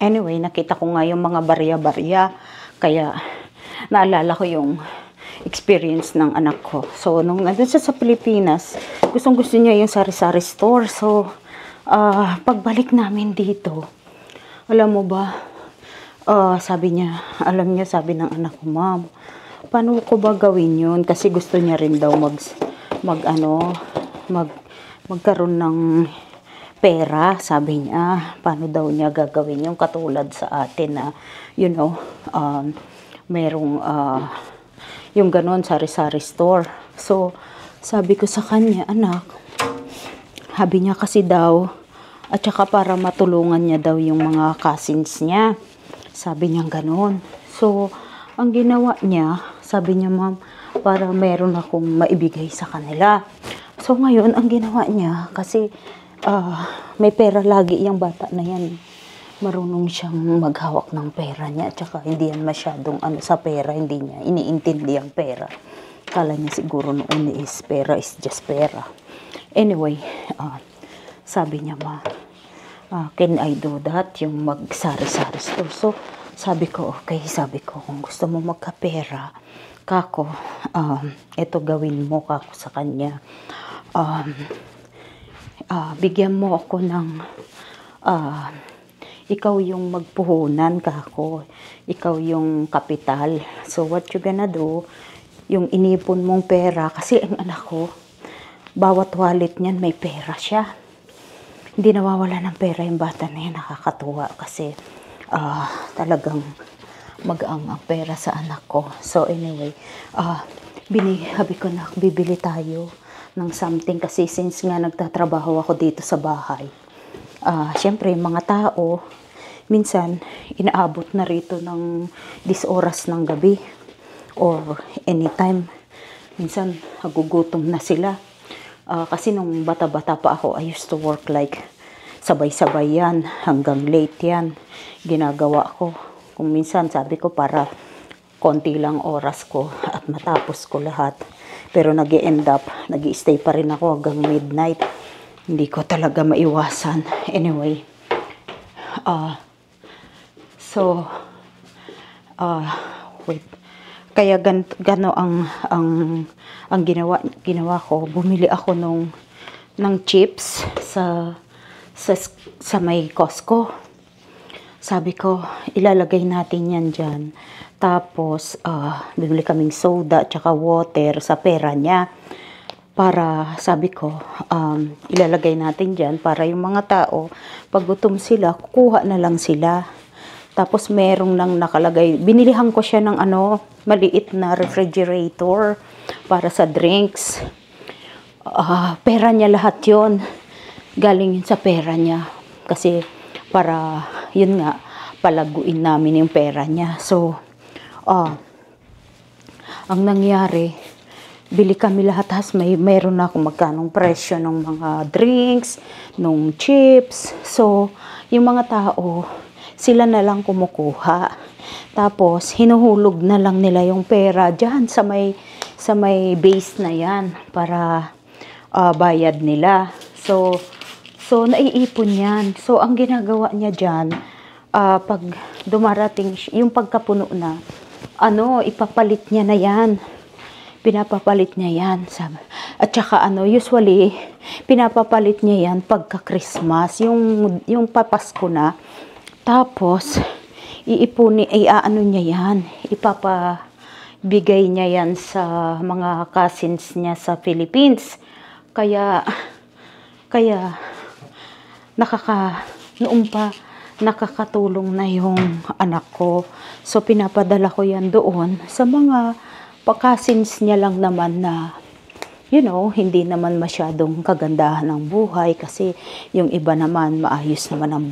Anyway, nakita ko nga yung mga barya-barya. Kaya, naalala ko yung experience ng anak ko. So, nung nandun siya sa Pilipinas, gustong-gusto niya yung sari-sari store. So, pagbalik namin dito, alam mo ba, sabi niya, alam niya, sabi ng anak ko, Ma'am, paano ko ba gawin yun? Kasi gusto niya rin daw magkaroon ng pera, sabi niya. Paano daw niya gagawin yung katulad sa atin na, you know, merong, yung ganon, sari-sari store. So, sabi ko sa kanya, anak, sabi niya kasi daw, at saka para matulungan niya daw yung mga cousins niya. Sabi niya ganon. So, ang ginawa niya, sabi niya, Ma'am, para meron akong maibigay sa kanila. So, ngayon, ang ginawa niya, kasi may pera lagi yung bata na yan. Marunong siyang maghawak ng pera niya. At saka hindi yan masyadong sa pera, hindi niya iniintindi ang pera. Kala niya siguro noon is pera is just pera. Anyway, sabi niya, Ma, can I do that? Yung magsari-sari store. So, sabi ko, okay, sabi ko, kung gusto mo magkapera, kako, ito gawin mo, kako, sa kanya. Bigyan mo ako ng, ikaw yung magpuhunan, kako. Ikaw yung kapital. So, what you gonna do, yung inipon mong pera, kasi ang anak ko, bawat wallet niyan may pera siya. Hindi nawawala ng pera yung bata na yan, nakakatuwa kasi talagang magaang ang pera sa anak ko. So anyway, sabi ko na bibili tayo ng something kasi since nga nagtatrabaho ako dito sa bahay. Syempre yung mga tao, minsan inaabot na rito ng 10 oras ng gabi or anytime. Minsan nagugutom na sila. Kasi nung bata-bata pa ako, I used to work like sabay-sabay yan, hanggang late yan. Ginagawa ko. Kung minsan, sabi ko para konti lang oras ko at matapos ko lahat. Pero nag-end up, nag-i-stay pa rin ako hanggang midnight. Hindi ko talaga maiwasan. Anyway, wait. Kaya gano ang ginawa ko, bumili ako ng chips sa may Costco. Sabi ko, ilalagay natin yan dyan. Tapos, bibili kaming soda at saka water sa pera niya. Para, sabi ko, ilalagay natin dyan para yung mga tao, pag gutom sila, kukuha na lang sila. Tapos merong nang nakalagay, binilihan ko siya ng maliit na refrigerator para sa drinks. Pera niya lahat yon, galing yun sa pera niya. Kasi para, yun nga, palaguin namin yung pera niya. So, ang nangyari, bili kami lahat, meron na akong magkanong presyo ng mga drinks, ng chips. So, yung mga tao, sila na lang kumukuha. Tapos, hinuhulog na lang nila yung pera dyan sa may base na yan para bayad nila. So, naiipon yan. So, ang ginagawa niya dyan, pag dumarating, yung pagkapuno na, ipapalit niya na yan. Pinapapalit niya yan. At saka usually, pinapapalit niya yan pagka-Christmas, yung papasko na. Tapos, iaano niya yan, ipapabigay niya yan sa mga cousins niya sa Philippines. Kaya noong pa, nakakatulong na yung anak ko. So, pinapadala ko yan doon sa mga cousins niya lang naman na, hindi naman masyadong kagandahan ng buhay kasi yung iba naman maayos naman ang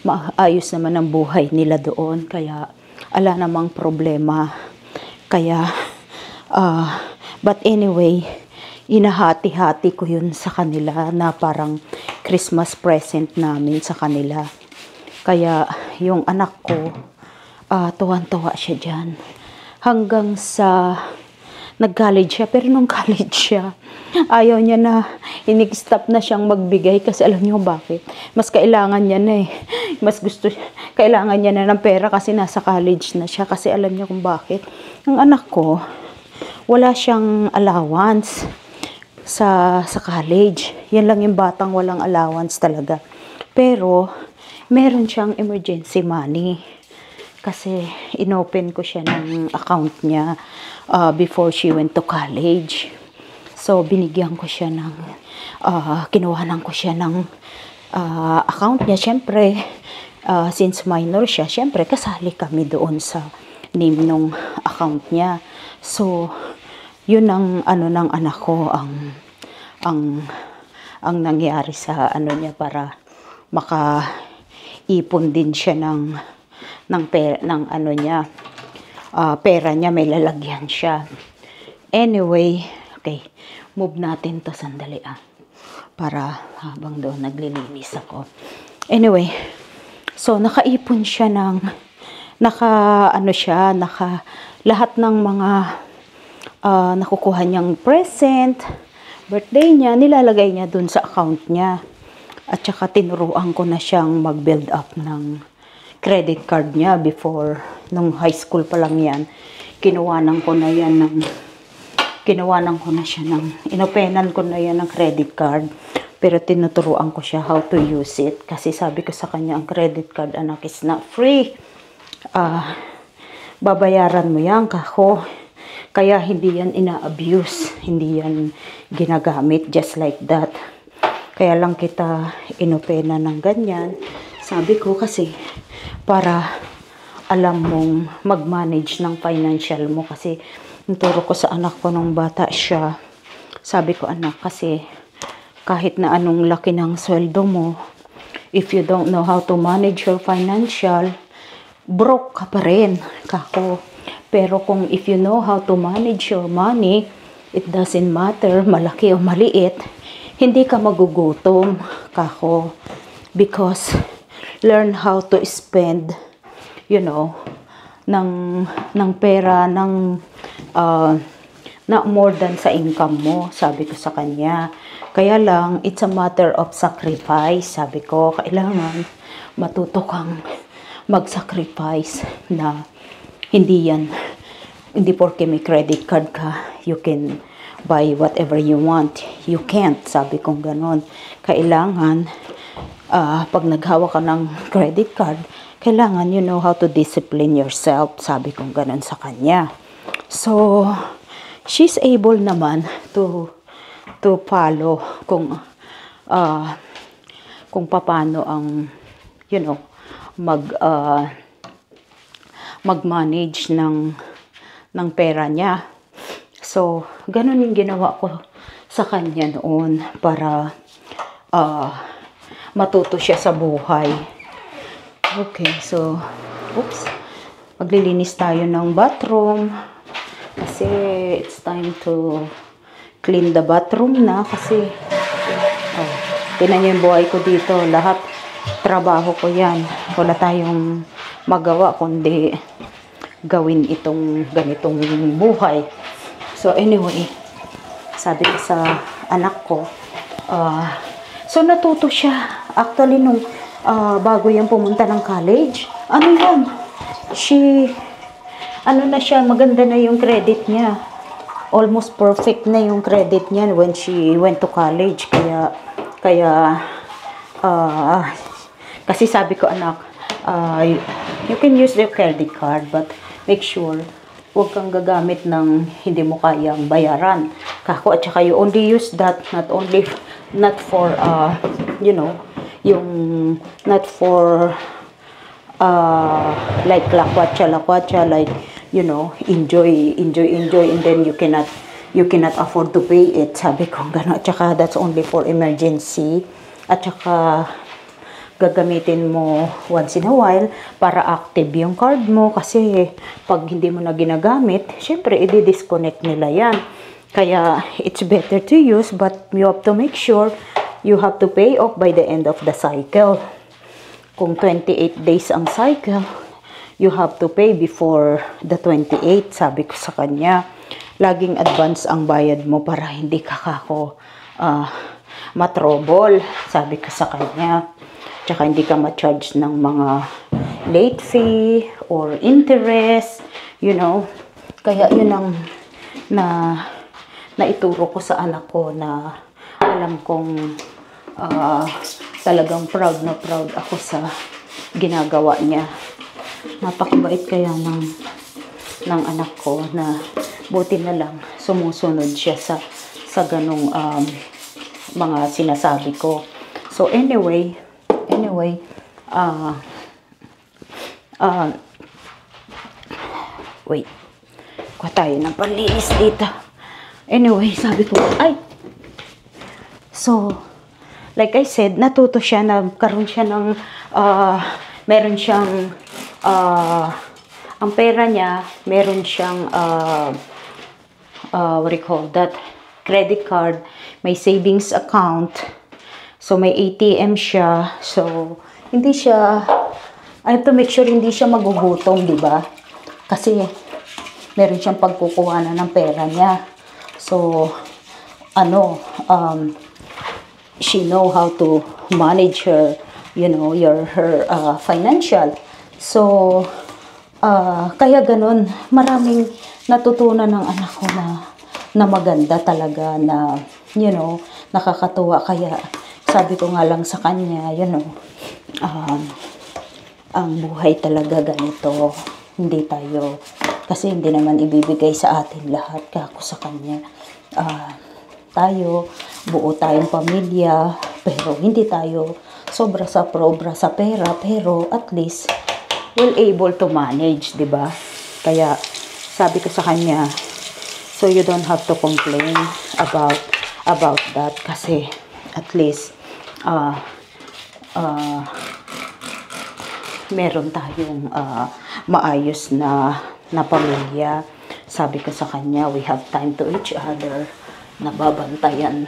maayos naman ang buhay nila doon, kaya ala namang problema. Kaya but anyway, inahati-hati ko yun sa kanila na parang Christmas present namin sa kanila. Kaya yung anak ko, tuwan-tuwa siya dyan. Hanggang sa nag-college siya, pero nung college siya, ayaw niya na, inig-stop na siyang magbigay kasi alam niyo bakit? Mas kailangan niya na eh. Kailangan niya na ng pera kasi nasa college na siya kasi alam niya kung bakit. Ang anak ko, wala siyang allowance sa college. Yan lang yung batang walang allowance talaga. Pero, meron siyang emergency money. Kasi inopen ko siya ng account niya before she went to college. So, binigyan ko siya ng, kinuhanan ko siya ng account niya. Siyempre, since minor siya, siyempre, kasali kami doon sa name ng account niya. So, yun ang ano ng anak ko, ang nangyari sa ano niya para makaipon din siya ng ano niya, pera niya, may lalagyan siya. Anyway, okay, move natin to sandali para habang doon naglilinis ako. Anyway, so nakaipon siya ng lahat ng mga nakukuha niyang present, birthday niya, nilalagay niya dun sa account niya. At saka tinuruan ko na siyang mag-build up ng credit card niya before, nung high school pa lang yan. Inopenan ko na yan ng credit card. Pero tinuturuan ko siya how to use it. Kasi sabi ko sa kanya, ang credit card, anak, is not free. Babayaran mo yan, kako. Kaya hindi yan ina-abuse. Hindi yan ginagamit just like that. Kaya lang kita inopena ng ganyan. Sabi ko kasi para alam mong mag-manage ng financial mo. Kasi nuturo ko sa anak ko nung bata siya. Sabi ko, anak, kasi kahit na anong laki ng sweldo mo, if you don't know how to manage your financial, broke ka pa rin, kako. Pero kung if you know how to manage your money, it doesn't matter, malaki o maliit, hindi ka magugutom, kako. Because learn how to spend, you know, ng pera, na more than sa income mo, sabi ko sa kanya. Kaya lang, it's a matter of sacrifice, sabi ko. Kailangan matuto kang mag-sacrifice na hindi porke may credit card ka, you can buy whatever you want. You can't, sabi kong ganon. Kailangan, pag naghawa ka ng credit card, kailangan you know how to discipline yourself, sabi kong ganon sa kanya. So, she's able naman to follow kung paano ang, you know, mag-manage ng pera niya. So, ganun yung ginawa ko sa kanya noon para matuto siya sa buhay. Okay, so, oops. Maglilinis tayo ng bathroom kasi it's time to clean the bathroom na kasi tinan niyo yung buhay ko dito. Lahat trabaho ko yan. Wala tayong magawa kundi gawin itong ganitong buhay. So anyway, sabi ko sa anak ko, so natuto siya. Actually, nung bago yan pumunta ng college, ano yan? Na siya, maganda na yung credit niya. Almost perfect na yung credit niya when she went to college. Kasi sabi ko, anak, you can use the credit card, but make sure huwag kang gagamit ng hindi mo kayang bayaran. Kako, at saka you only use that not for you know, yung not for like lakwatsa, like, you know, enjoy, and then you cannot afford to pay it. Sabi ko gano'n. At saka that's only for emergency. At saka gagamitin mo once in a while para active yung card mo. Kasi pag hindi mo na ginagamit, syempre i-disconnect nila yan. Kaya it's better to use, but you have to make sure you have to pay off by the end of the cycle. Kung 28 days ang cycle, you have to pay before the 28, sabi ko sa kanya. laging advance ang bayad mo para hindi ka kako matrobol, sabi ko sa kanya. Tsaka hindi ka ma-charge ng mga late fee or interest, you know. Kaya yun ang naituro ko sa anak ko na alam kong talagang proud na proud ako sa ginagawa niya. Napakabait kaya ng anak ko na buti na lang sumusunod siya sa ganong mga sinasabi ko. So anyway, wait, kuha tayo ng panlinis dito. Anyway, sabi ko, so, like I said, natuto siya, nagkaroon siya ng, meron siyang, ang pera niya, meron siyang, what do you call that, credit card, may savings account, so may ATM siya, so, hindi siya, I have to make sure hindi siya magugutom, di ba? Kasi, meron siyang pagkukuhanan ng pera niya. So, she know how to manage her, you know, her financial. So, kaya ganun, maraming natutunan ng anak ko na maganda talaga, na, you know, nakakatuwa. Kaya, sabi ko nga lang sa kanya, you know, ang buhay talaga ganito. Hindi tayo, kasi hindi naman ibibigay sa atin lahat, kako sa kanya. Tayo, buo tayong pamilya, pero hindi tayo sobra sa pera, pero at least we're able to manage, di ba? Kaya sabi ko sa kanya, so you don't have to complain about that, kasi at least meron tayong maayos na pamilya. Sabi ko sa kanya, we have time to each other, nababantayan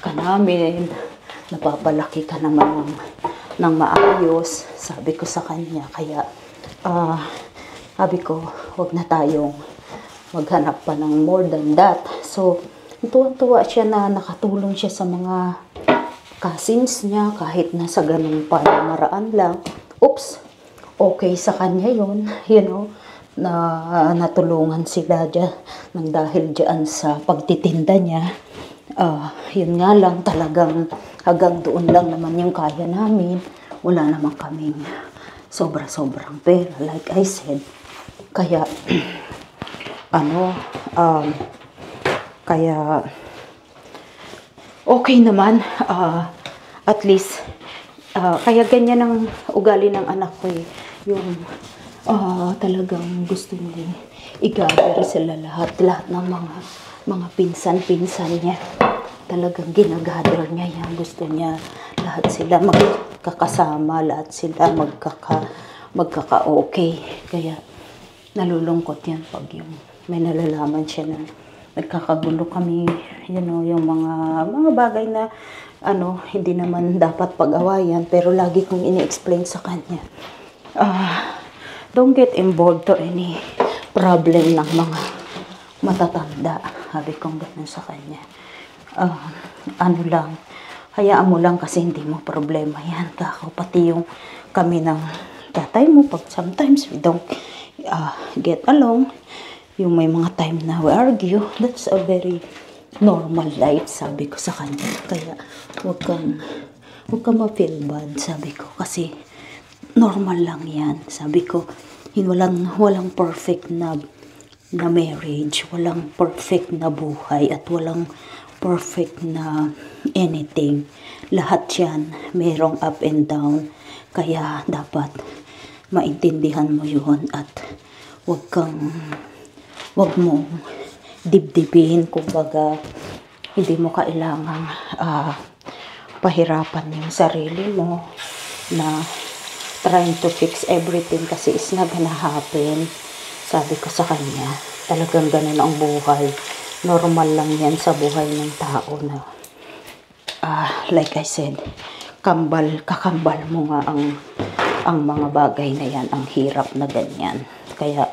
ka namin, napapalaki ka naman ng maayos, sabi ko sa kanya. Kaya sabi ko, wag na tayong maghanap pa ng more than that. So tuwa-tuwa siya na nakatulong siya sa mga cousins niya, kahit na sa ganung pamamaraan lang. Oops, okay sa kanya yun, you know, na natulungan sila dyan, nang dahil dyan sa pagtitinda niya. Yun nga lang, talagang hanggang doon lang naman yung kaya namin. Wala naman kaming sobra-sobrang pera, like I said. Kaya, kaya, okay naman, at least, kaya ganyan ang ugali ng anak ko eh. Yung talagang gusto niya i-gather sila lahat ng mga pinsan-pinsan niya. Talagang ginagather niya yan. Gusto niya lahat sila magkakasama, lahat sila magkaka-okay. Kaya nalulungkot yan pag yung may nalalaman siya na nagkakagulo kami, you know, yung mga bagay na hindi naman dapat pag-awayan, pero lagi kong ini-explain sa kanya, don't get involved to any problem ng mga matatanda. Sabi kong ganun sa kanya. Lang, hayaan mo lang, kasi hindi mo problema yan, kako. Pati yung kami ng tatay mo, pag sometimes we don't get along, yung may mga time na we argue, that's a very normal life, sabi ko sa kanya. Kaya huwag kang ma-feel bad, sabi ko, kasi normal lang yan, sabi ko. Walang perfect na marriage, walang perfect na buhay, at walang perfect na anything. Lahat yan merong up and down, kaya dapat maintindihan mo yun, at wag mo dibdibin, kumbaga hindi mo kailangang pahirapan yung sarili mo na trying to fix everything, kasi it's not gonna happen. Sabi ko sa kanya, talagang ganun ang buhay. Normal lang yan sa buhay ng tao na like I said, kakambal mo nga ang mga bagay na yan, ang hirap na ganyan. Kaya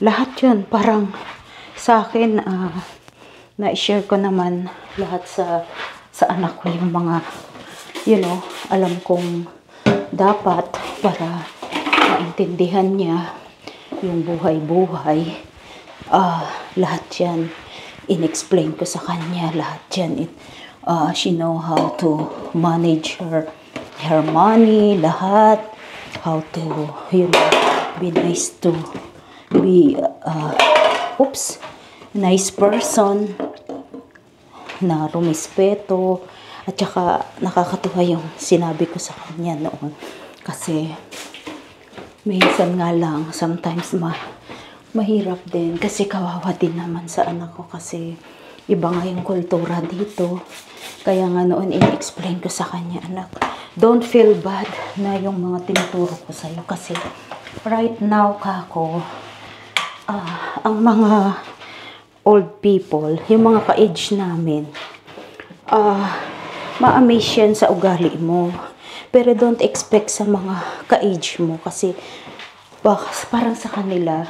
lahat yun, parang sa akin, na-share ko naman lahat sa anak ko yung mga, alam kong dapat para maintindihan niya yung buhay-buhay. Lahat yan, in-explain ko sa kanya, lahat yan. She know how to manage her money, lahat. How to, be nice to be, nice person, na rumispeto. At saka nakakatuwa yung sinabi ko sa kanya noon. Kasi, minsan nga lang, sometimes mahirap din. Kasi kawawa din naman sa anak ko. Kasi, iba nga yung kultura dito. Kaya nga noon, i-explain ko sa kanya, anak, don't feel bad na yung mga tinuturo ko sa'yo. Kasi, right now, kako, ang mga old people, yung mga ka-age namin, ma-amaze yan sa ugali mo. Pero don't expect sa mga ka-age mo. Kasi, parang sa kanila,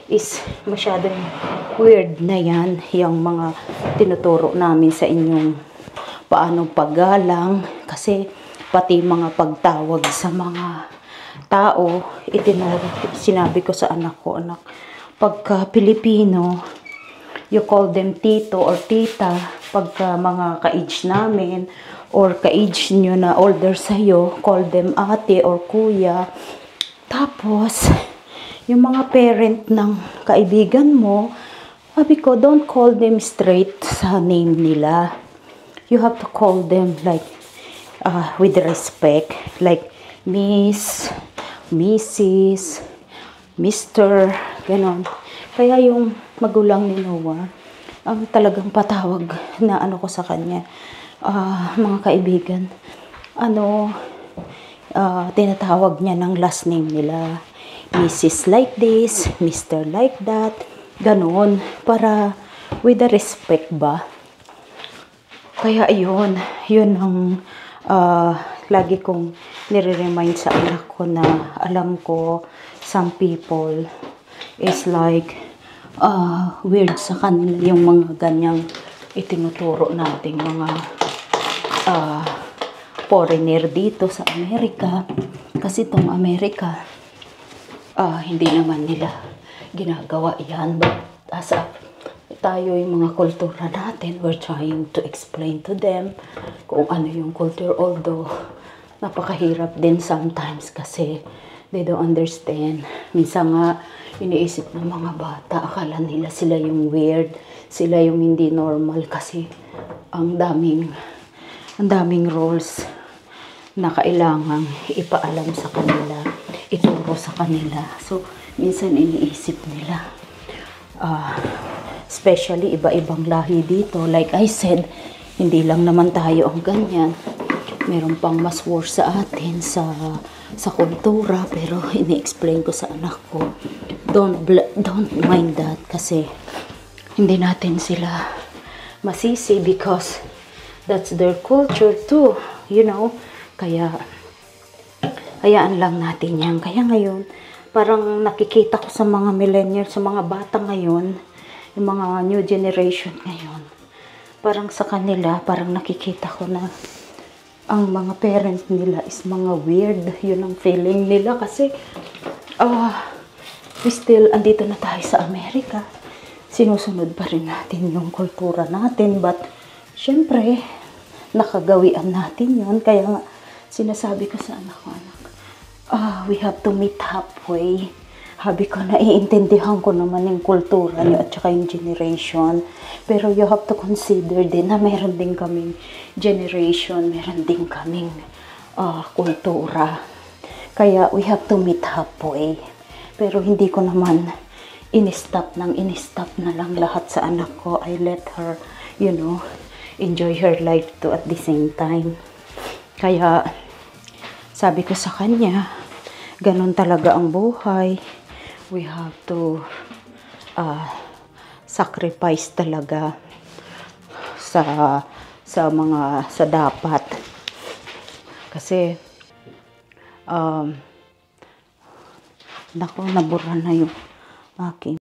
is masyadong weird na yan, yung mga tinuturo namin sa inyong paano paggalang, kasi pati mga pagtawag sa mga tao, sinabi ko sa anak ko, anak, pagka Pilipino, you call them tito or tita, pagka mga ka-age namin, or ka-age nyo na older sa'yo, call them ate or kuya. Tapos, yung mga parent ng kaibigan mo, sabi ko, don't call them straight sa name nila. You have to call them like, with respect, like Miss, Mrs., Mr., ganon. Kaya yung magulang ni Noah, ang talagang patawag na ano ko sa kanya, mga kaibigan, tinatawag niya ng last name nila. Mrs. like this, Mr. like that, ganon, para with the respect ba. Kaya yun ang lagi kong nire-remind sa anak ko na alam ko some people is like weird sa kanila yung mga ganyang itinuturo nating mga foreigner dito sa Amerika. Kasi itong Amerika, hindi naman nila ginagawa yan. But as tayo yung mga kultura natin, we're trying to explain to them kung ano yung culture. Although, napakahirap din sometimes kasi they don't understand. Minsan nga, iniisip ng mga bata, akala nila sila yung weird, sila yung hindi normal kasi ang daming rules na kailangang ipaalam sa kanila, ituro sa kanila. So, minsan iniisip nila, especially iba-ibang lahi dito. Like I said, hindi lang naman tayo ang ganyan. Meron pang mas worse sa atin sa kultura. Pero ini-explain ko sa anak ko, don't mind that. Kasi hindi natin sila masisi because that's their culture too. Kaya hayaan lang natin yan. Kaya ngayon, parang nakikita ko sa mga millennials, sa mga bata ngayon, yung mga new generation ngayon, parang sa kanila, parang nakikita ko na ang mga parents nila is mga weird. Yun ang feeling nila kasi still, andito na tayo sa Amerika. Sinusunod pa rin natin yung kultura natin. But, syempre, nakagawian natin yun. Kaya nga, sinasabi ko sa anak ko, we have to meet halfway. Habi ko, naiintindihan ko naman yung kultura niyo at saka yung generation. Pero you have to consider din na meron din kaming generation, meron din kaming kultura. Kaya we have to meet halfway. Pero hindi ko naman in-stop na lang lahat sa anak ko. I let her, enjoy her life too at the same time. Kaya, sabi ko sa kanya, ganun talaga ang buhay. We have to sacrifice talaga sa dapat. Kasi nabura na yung aking